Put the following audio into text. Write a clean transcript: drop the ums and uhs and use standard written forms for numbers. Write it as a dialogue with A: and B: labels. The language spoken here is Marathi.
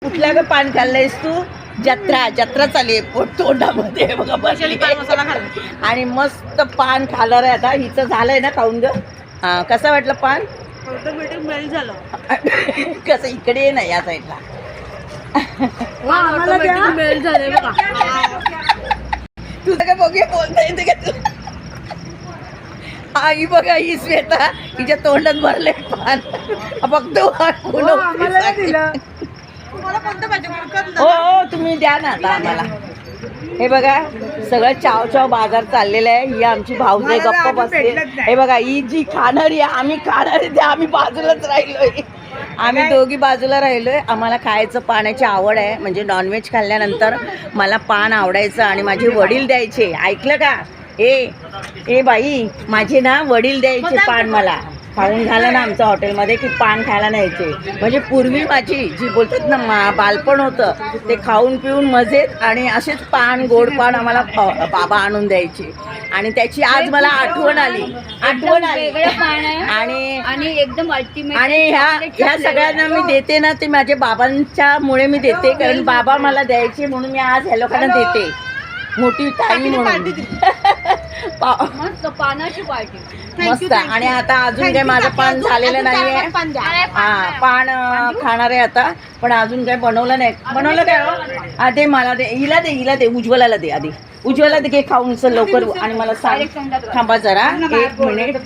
A: कुठल्या ग पान खाल्लंयस तू? जत्रा चालली तोंडामध्ये बघा बसली आणि मस्त पान खाल्लं रे. आता हिचं झालंय ना खाऊन ग. हा कसं वाटलं पान?
B: मेल झालं.
A: कसं इकडे ये ना या साईडला.
B: मेल झालंय बघा.
A: तुझं काय बघूया बोलता येते का तू? आई बघा ही श्वेता हिच्या तोंडात भरले पान बघतो. हो हो तुम्ही द्या ना आता आम्हाला. हे बघा सगळं चाव बाजार चाललेला आहे. ही आमची भाऊजाई गप्पा बसते. हे बघा ही जी खाणारी आहे आम्ही खाणारी ते आम्ही बाजूलाच राहिलोय. आम्ही दोघी बाजूला राहिलोय. आम्हाला खायचं पाण्याची आवड आहे. म्हणजे नॉनव्हेज खाल्ल्यानंतर मला पान आवडायचं आणि माझे वडील द्यायचे. ऐकलं का? ए बाई माझे ना वडील द्यायचे पान. मला खाऊन झालं ना आमच्या हॉटेलमध्ये की पान खायला न्यायचे. म्हणजे पूर्वी माझी जी बोलतात ना बालपण होतं ते खाऊन पिऊन मजेत आणि असेच पान गोड पान आम्हाला बाबा आणून द्यायचे. आणि त्याची आज मला आठवण आली. आणि
B: एकदम अल्टिमेट.
A: आणि ह्या सगळ्यांना मी देते ना ते माझ्या बाबांच्या मुळे मी देते. कारण बाबा मला द्यायचे म्हणून मी आज ह्या लोकांना देते. मोठी ताई म्हणून
B: पानाची पार्टी
A: मस्त. आणि आता अजून काही माझं पान झालेलं नाहीये. हा पान खाणार आहे आता पण अजून काही बनवलं नाही. बनवलं काय? आधी मला दे. हिला दे उज्ज्वलाला दे. आधी उज्ज्वला दे खाऊन चल लवकर. आणि मला सांग थांबा जरा 1 मिनिट.